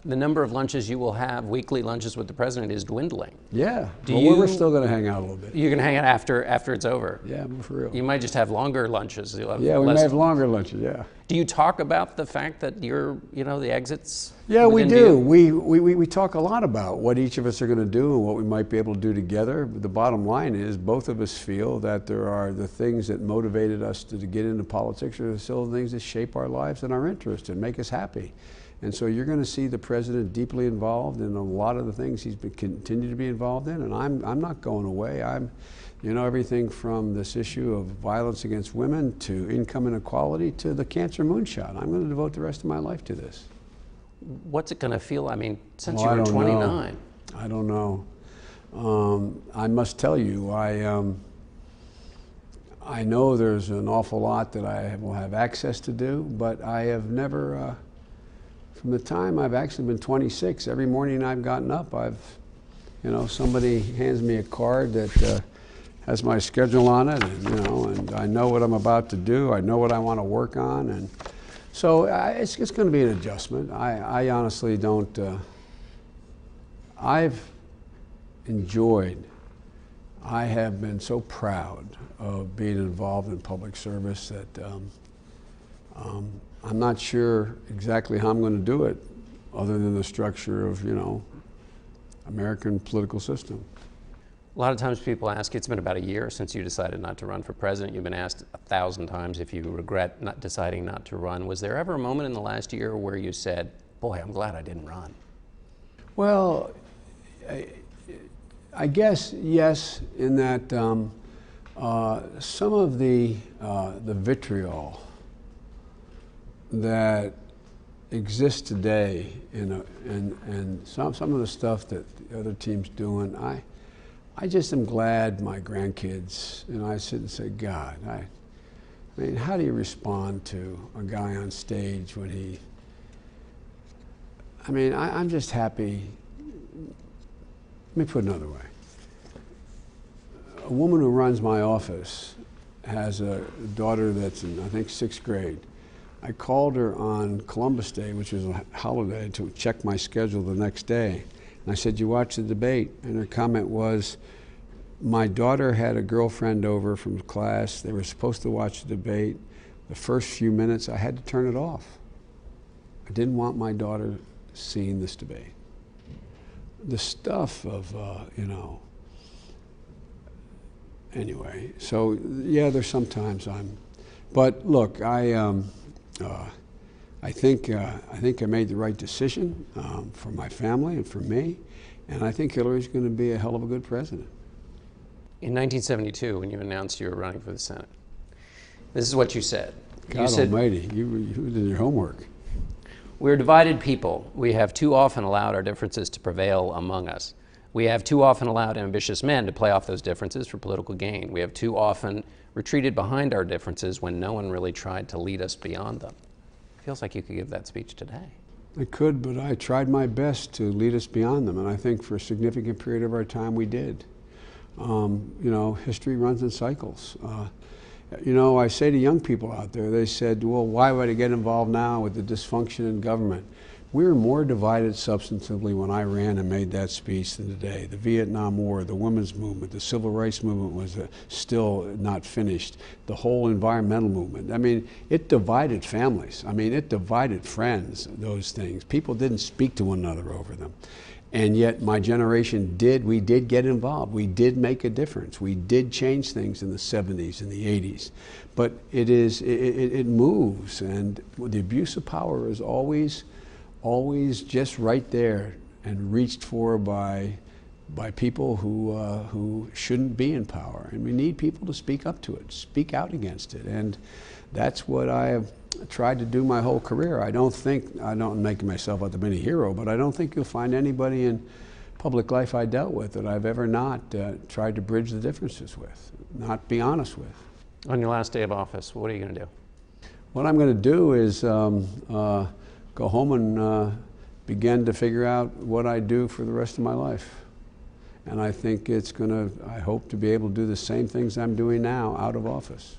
The number of lunches you will have, weekly lunches with the president, is dwindling. Yeah, we're still going to hang out a little bit. You're going to hang out after it's over? Yeah, for real. You might just have longer lunches. Yeah, we may have longer lunches, yeah. Do you talk about the fact that you're, the exits? Yeah, we do. We talk a lot about what each of us are going to do and what we might be able to do together. But the bottom line is both of us feel that there are the things that motivated us to get into politics are still the things that shape our lives and our interests and make us happy. And so you're going to see the president deeply involved in a lot of the things he's been continue to be involved in, and I'm not going away. Everything from this issue of violence against women to income inequality to the cancer moonshot. I'm going to devote the rest of my life to this. What's it going to feel? I mean, since you were 29. I don't know. I must tell you, I know there's an awful lot that I will have access to do, but I have never. From the time I've actually been 26, every morning I've gotten up, somebody hands me a card that has my schedule on it, and I know what I'm about to do. I know what I want to work on, and so it's going to be an adjustment. I honestly don't. I've enjoyed. I have been so proud of being involved in public service that. I'm not sure exactly how I'm going to do it other than the structure of, American political system. A lot of times people ask, it's been about a year since you decided not to run for president. You've been asked 1,000 times if you regret not deciding not to run. Was there ever a moment in the last year where you said, boy, I'm glad I didn't run? Well, I guess yes, in that some of the vitriol that exists today and some of the stuff that the other team's doing, I just am glad my grandkids, I sit and say, God, I mean, how do you respond to a guy on stage when I'm just happy. Let me put it another way. A woman who runs my office has a daughter that's in, I think, 6th grade. I called her on Columbus Day, which is a holiday, to check my schedule the next day. And I said, you watch the debate? And her comment was, my daughter had a girlfriend over from class. They were supposed to watch the debate. The first few minutes, I had to turn it off. I didn't want my daughter seeing this debate. The stuff of, anyway, so yeah, there's sometimes but look, I think I made the right decision for my family and for me, and I think Hillary's going to be a hell of a good president. In 1972, when you announced you were running for the Senate, this is what you said. God almighty, you did your homework. We're divided people. We have too often allowed our differences to prevail among us. We have too often allowed ambitious men to play off those differences for political gain. We have too often retreated behind our differences when no one really tried to lead us beyond them. Feels like you could give that speech today. I could, but I tried my best to lead us beyond them, and I think for a significant period of our time we did. History runs in cycles. I say to young people out there, they said, well, why would I get involved now with the dysfunction in government? We were more divided substantively when I ran and made that speech than today. The Vietnam War, the women's movement, the civil rights movement was still not finished. The whole environmental movement. I mean, it divided families. I mean, it divided friends, those things. People didn't speak to one another over them. And yet my generation we did get involved. We did make a difference. We did change things in the 70s and the 80s. But it moves, and the abuse of power is always just right there and reached for by people who shouldn't be in power. And we need people to speak up to it, speak out against it. And that's what I have tried to do my whole career. I don't make myself out to be a hero, but I don't think you'll find anybody in public life I dealt with that I've ever not tried to bridge the differences with, not be honest with. On your last day of office, what are you going to do? What I'm going to do is go home and begin to figure out what I do for the rest of my life. And I think I hope to be able to do the same things I'm doing now out of office.